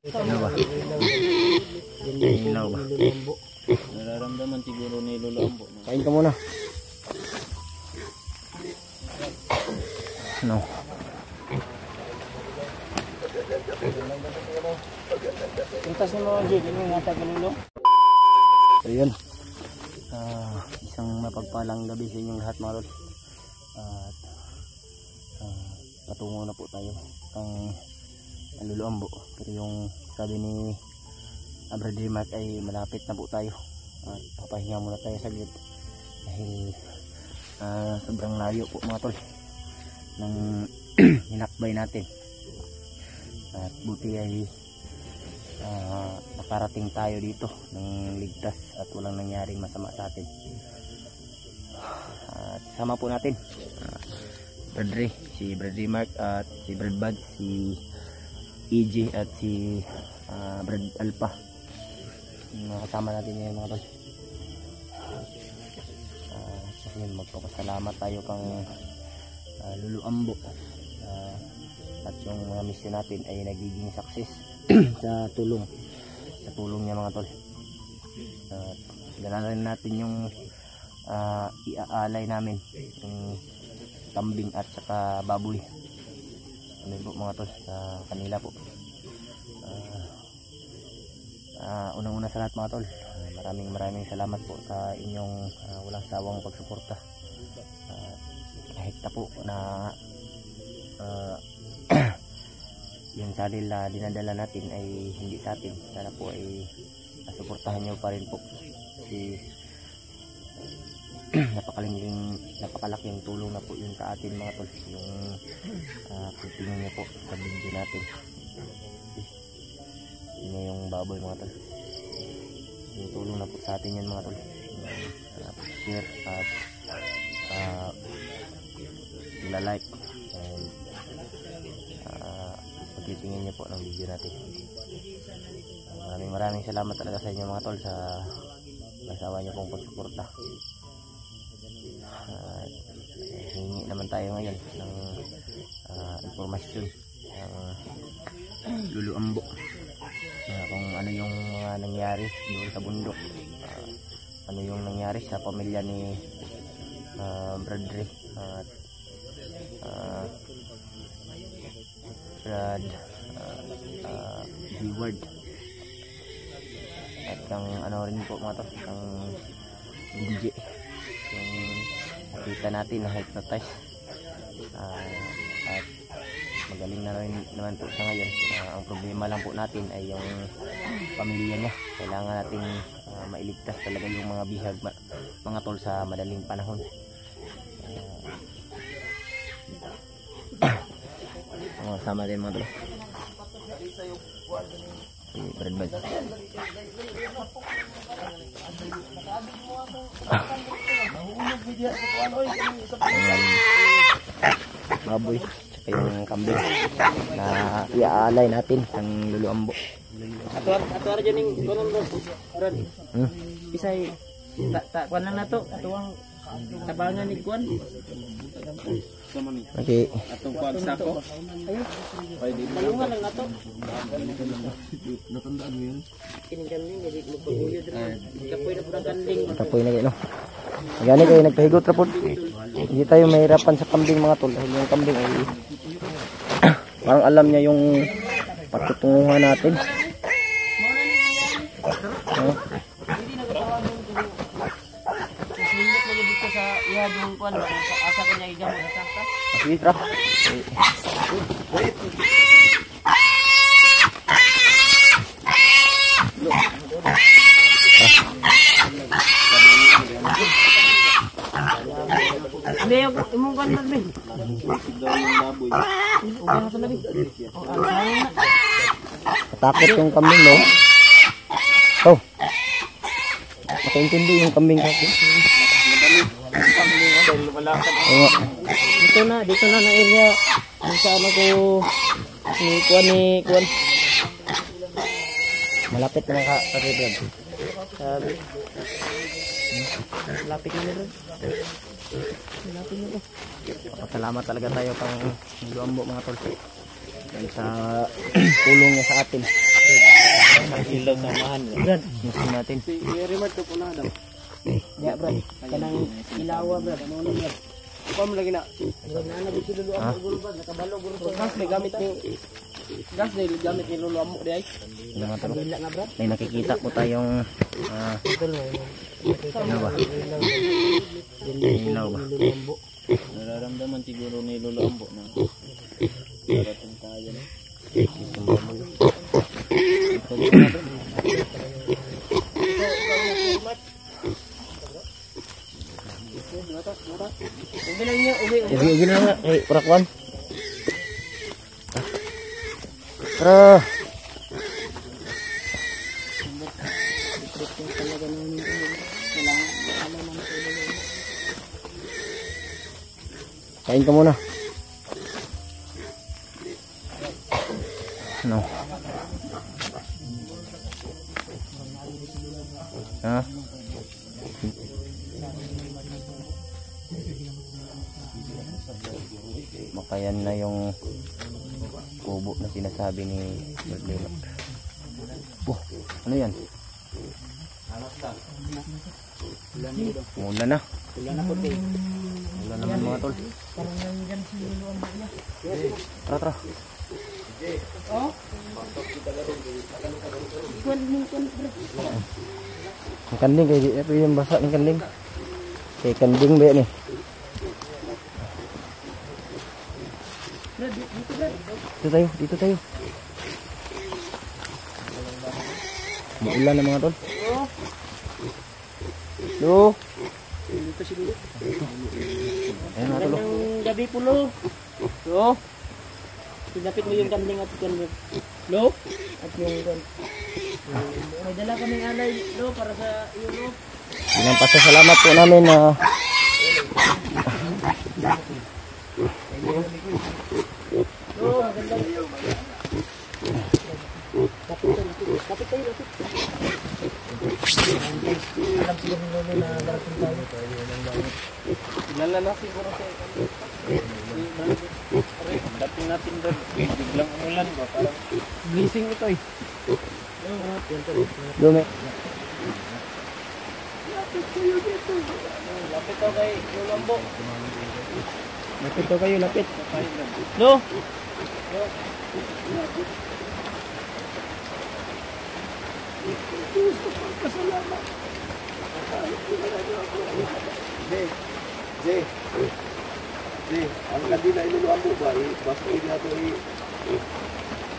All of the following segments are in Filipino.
Ano ba? Ilaw ba? Nararamdaman siguro ni Lolo Ambo. Kain ka muna. No. Pintas mo mga Jade, ano nga tayo Lolo? So yun. Isang mapagpalang gabi sa inyong lahat mga lol. At patungo na po tayo ang Lolo Ambo. Pero yung sabi ni Brother Mark ay malapit na po tayo. At papahinga muna tayo saglit dahil sobrang layo po mga tol ng hinakbay natin. At buti ay nakarating tayo dito ng ligtas at walang nangyaring masama sa atin. At sama po natin Brad Ray, si Brad Mark at si Brad Bad, si EJ at si Brad Alpha. Kasama natin ngayon mga tol. Kasi magpapasalamat tayo kang Lolo Ambo at yung mga mission natin ay nagiging success sa tulong niya mga tol. Ganalan natin yung iaalay namin yung kambing at saka baboy. Ano po mga tol sa kanila po. Unang-una sa lahat mga tol, maraming salamat po sa inyong walang sawang pagsuporta. Kahit na po na yung salil na dinadala natin ay hindi sa atin, sana po ay suportahan nyo pa rin po kasi napakalaking tulong na po yun sa atin mga tol, yung pagtingin nyo po sa video natin. Yun yung baboy mga tol, yung tulong na po sa atin yan mga tol, share at like and pagtitingin nyo po ng video natin. Maraming salamat talaga sa inyo mga tol sa masawa nyo pong pagsuporta. Hingi naman tayo ngayon ng informasyon ng Lolo Ambo kung ano yung mga nangyari doon sa bundok, ano yung nangyari sa pamilya ni Brad Ray at Brad Hayward at ang ano rin po mga to, ang Ginji, yung nakita natin na hypnotize at magaling na rin naman po siya ngayon. Ang problema lang po natin ay yung pamilya niya. Kailangan natin mailigtas talaga yung mga bihag mga tol sa madaling panahon. Sama din mga tol si Brad Bad. Baboy tsaka yung kambing na iaalay natin ang Lolo Ambo. Ato dyan yung kunan bro Brad. Isay kuanan na to atuang tabangan ni kuan. Okay. Atong pagsako. Ay di balungan lang nato. Natandaan mo yun? Kining kambing dili mo paguyod ra. Kapoy na pud ganding. Kapoy na gino. Gani kay nagpahigot ra pud. Hindi tayo mahirapan sa kambing mga tol dahil yung kambing ay parang alam niya yung patutunguhan natin. Sa iya yung kuan asa ko niya igamo sa sakta. Sige tra. Hindi imong kuan na bin. Ugan sa labi. Takot yung kambing no. Oh. Makaintindi yung kambing kasi. Dito na na area kung saan ako ni kuan malapit na nakakaribrad. sabi malapit na rin malapit na rin. Salamat talaga tayo pang Lolo Ambo mga tol dahil sa tulong niya sa atin. Ilaw samahan. Brad, Gusto natin. si Remote to pula daw. Ya, Brad. Kanang ilawa, Brad. Ano na, Brad? Ikaw mo lagi na. Brad, naanagin si Lulu Amo, Guru, Brad. Nakabalo, Guru. Gas, may gamit ni... Gas, may gamit ni Lulu Amo, di ay. Yung mga talo. Kabila nga, Brad. May nakikita po tayong ano ba? Ilaw ba? Nararamdaman siguro ni Lolo Ambo na darating tayo na. Ubi lang niya, ubi. Ugi na nga. Eh, Prakwan. Tara. Kain ka muna. No. Ha? Makayan na yung kubo na sinasabi ni Berlino. Ano yan? Mula na. Mula naman mga tol. Tara, tara. Ang kanding kaya ito yung basa ng kanding. Kaya kanding ba yan eh. Dito tayo. Maulan na mga tol. Lo. Dito si Lulu. Ayun mga tol. Magandang gabi po, Lo. Lo. Pinapit mo yung kambing at yung Lo. At yung gun. May dala kaming alay, Lo, para sa iyo, Lo. Bilang pasasalamat po namin na Lo, magandang Kapit tayo. Alam siguro ni Lolo na darating tayo. Ilan na siguro sa dating natin doon. Biglang umulan ba? Parang blessing ito eh. lume. Lapit daw kay Lolo Ambo. Lapit daw kayo, lapit. Lo! Lo! Ang kanila iluluan mo ba? Basta ina ito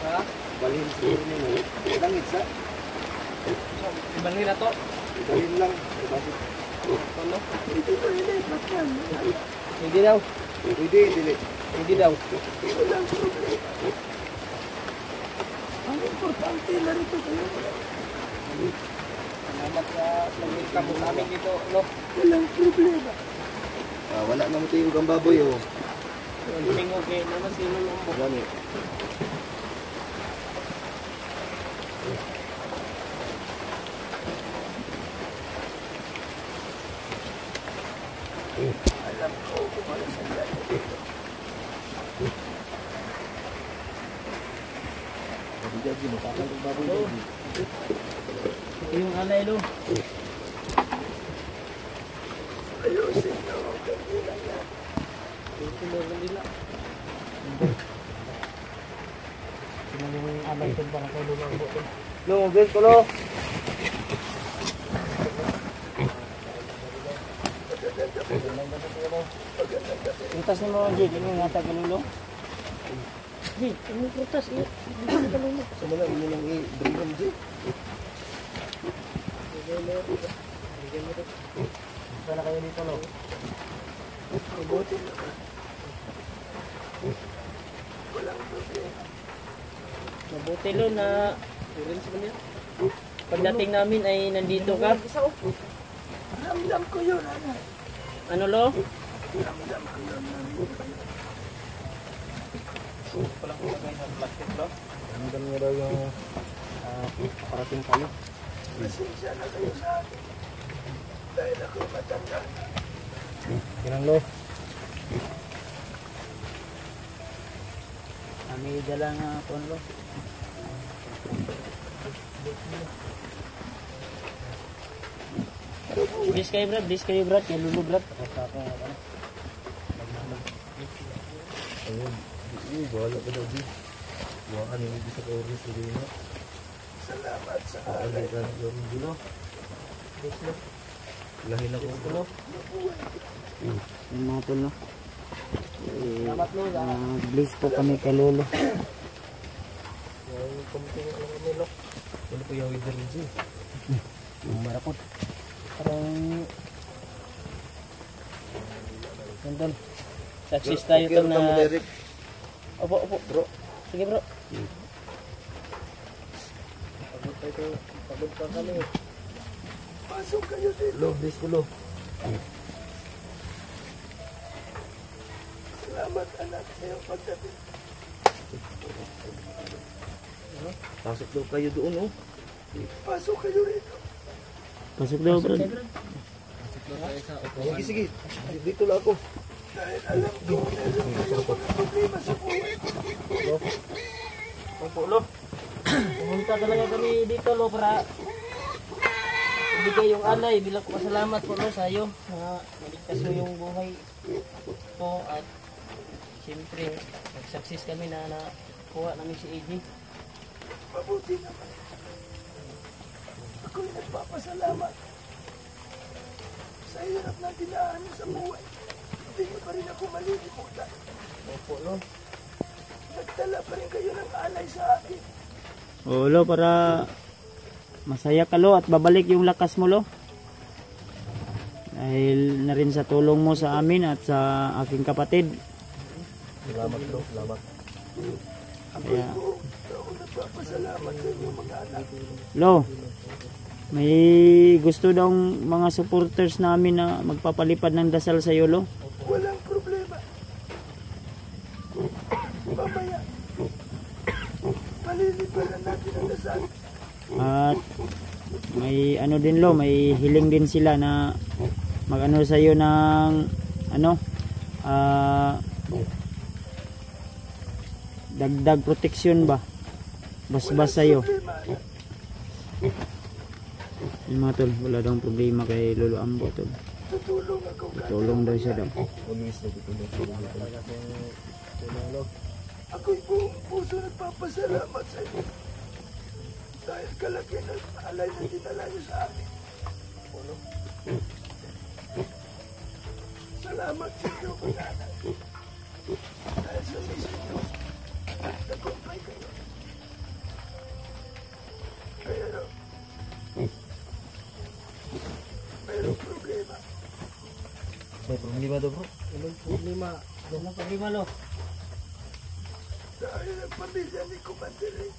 Ha? balhin siguro nyo. Langit sa? Ibalhin na to. Balhin lang. Basta Ano? Hindi daw. pwede, dili. Hindi daw. Ang importante na rito kayo. Salamat sa pag-welcome mo sa amin dito, Lo. Walang problema. Wala naman tayo kang baboy oh. Tingog eh, naman si Lolo Ambo. Gani. Alam ko kung ano sa dito. Hindi mo kakal ng baboy Lo. dito. Ito yung alay, Lo. Ayusin na ang kanila niya. Ito yung nila. Tingnan mo yung alay ito para kay Lolo Ambo. Lo, bil ko lo. Prutas ni mo, Jade. Ano yung hatag ka, Lolo? Jade, ano yung prutas? Ano ka, Lolo? Sa mga inyo nang i-bringan dyan. Sana kayo dito, Lo. Mabuti. Mabuti, Lo, na pagdating namin ay nandito ka. Ramdam ko yun, anak. Ano, Lo? Ramdam ko yun. Ramdam nyo daw yung parating kayo. Pasensya na kayo sa akin. Dahil ako matanda. Yan lo. May dala nga po, Lo. Bless kayo Brad, kay Lulu Brad. Ayun. Wala ka daw di. Wala ni di sa oras di na. Salamat sa alay kan yung dilo. Lahin ako ko. Yung mga tol, no? Salamat lo. Bless po kami kay Lolo. Yung kumping ang nilo. Ano po yung weather din? Yung marapot. Parang Nandun. Success tayo tol na. Opo, bro. Sige bro. Pagod pa kami. Pasok kayo dito. Lo, bless ko lo. Salamat anak sa iyong pagdating. Pasok daw kayo doon, oh. Pasok kayo rito. Pasok daw, bro. Sige, sige. Dito lang ako. Dahil alam ko, meron kayong mga problema sa buhay. Opo lo. Pumunta talaga kami dito lo para ibigay yung alay bilang pasalamat po lo sa iyo na naligtas mo yung buhay ko at siyempre nag-success kami na nakuha namin si AJ. Mabuti naman. Ako'y nagpapasalamat sa hirap na dinaanan sa buhay. Hindi niyo pa rin ako malilimutan. Opo lo. Nagdala pa rin kayo ng alay sa akin. Oo, lo, para masaya ka, lo, at babalik yung lakas mo, lo. Dahil na rin sa tulong mo sa amin at sa aking kapatid. Salamat, bro. Salamat. Kaya, Ako nagpapasalamat sa inyo mga anak. lo, may gusto daw mga supporters namin na magpapalipad ng dasal sa iyo, lo. Walang problema. Mamaya, paliliparan natin ang dasal. At may ano din, lo, may hiling din sila na magano sa iyo ng ano, dagdag protection ba, basbas sa iyo. Yung mga tol, wala daw problema kay Lolo Ambo, tol. Tutulong ako Tulong daw siya daw. Ako'y buong puso nagpapasalamat sa inyo. Dahil kalaki ng alay na dinala niyo sa amin. Salamat sa inyo mga anak. Dahil sa mission niyo, nagkumpay kayo. Kaya no, mayroong problema. May problema daw bro. Anong problema? Anong problema lo? Dahil ang pamilya ni Commander Ray,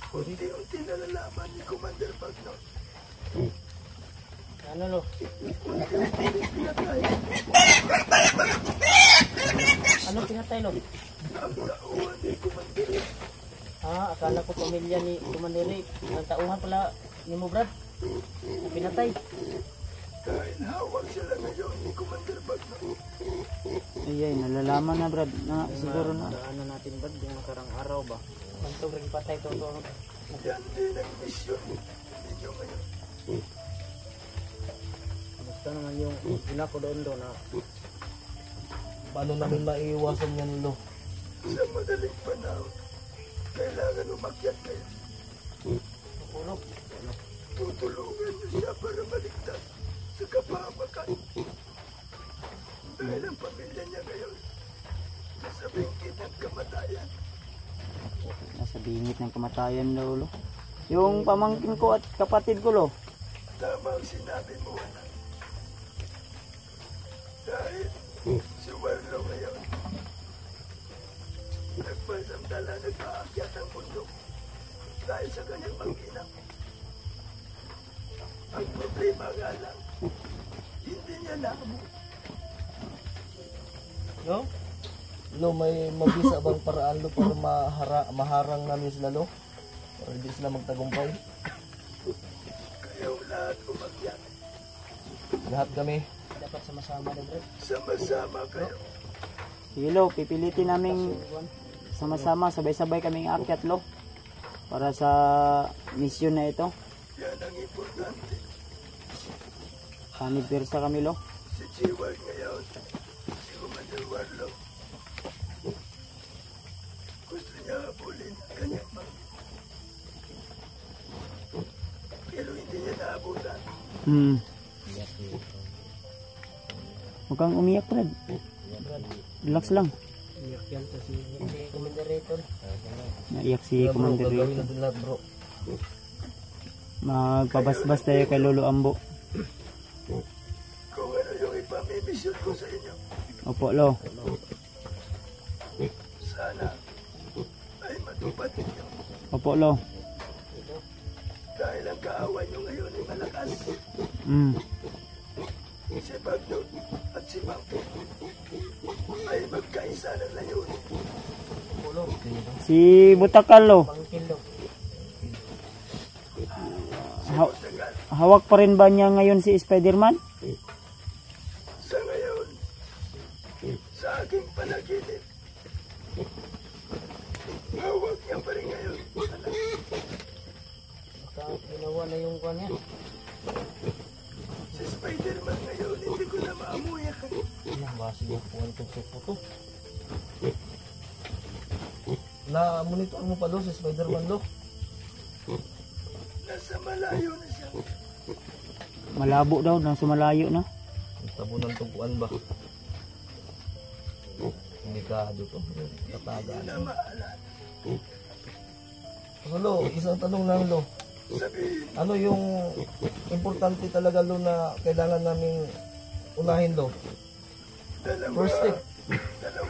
unti-unti nalalaman ni Commander Bagnon. Ano lo? Unti-unti pinatay Ano pinatay lo? ang tauhan ni Commander Ray. Akala ko pamilya ni Kumandere. Ang tauhan pala ni mo Brad. Na pinatay. Dahil hawak sila ngayon ni Commander Bagnon. Ay, nalalaman na, Brad, na siguro na. Daanan natin Brad yung nakarang araw ba? Ang sobrang patay to. Yan din ang mission ninyo ngayon. Basta naman yung ina ko doon na Paano namin maiiwasan yan, Lo? Sa madaling panahon, kailangan umakyat kayo. tulog. Tutulungan niyo siya para maligtas sa kapahamakan. Dahil ang pamilya niya ngayon, nasa bingkit ng kamatayan. Nasa bingit ng kamatayan daw, lo. Yung pamangkin ko at kapatid ko, lo. Tama ang sinabi mo, anak. Dahil si Warlo ngayon, nagpasamdala nag-aakyat ang mundo dahil sa kanyang mag-ina. Ang problema nga lang, hindi niya naabot. No? Lo, may mabisa bang paraan lo para maharang namin sila lo? Or hindi sila magtagumpay? Kayaw lahat umakyat. Lahat kami. Dapat sama-sama na Brad. Sama-sama kayo. Sige, lo, pipilitin namin sama-sama, sabay-sabay kaming aakyat, lo. Para sa misyon na ito. Yan ang importante. Sanib persa kami lo. Si Jiward ngayon, si Commander Warlock. Gusto niya habulin ang kanyang mga. Pero hindi niya naabutan. Huwag kang umiyak, Brad. Relax lang. Iyak yan to si Commander. Naiyak si Bro, Commander gagawin Rito. natin lahat bro. Magpabasbas tayo kay Lolo Ambo. Kung ano yung ipamibisyon ko sa inyo, Opo, Lo. sana ay matupad ninyo. Opo, Lo. Dahil ang kaawan nyo ngayon ay malakas. Si Bagnot at si Mangkit ay magkaisa ng layunin. Si Butakal, Lo. Tagal. Hawak pa rin ba niya ngayon si Spider-Man? Sa ngayon, sa aking panaginip, hawak niya pa rin ngayon. Ginawa na yung kanya. Si Spider-Man ngayon, hindi ko na maamuyak. Basi yung puwan kong supo to. Na-monitor mo pa lo si Spider-Man lo. Nasa malayo na siya. Malabo daw, nasa malayo na. Tabunan tong puwan ba? Hindi ka dito. Tataga. Na maalala. So lo, isang tanong lang lo. Sabihin, Ano yung importante talaga lo na kailangan naming unahin lo? dalawa, First step. dalawa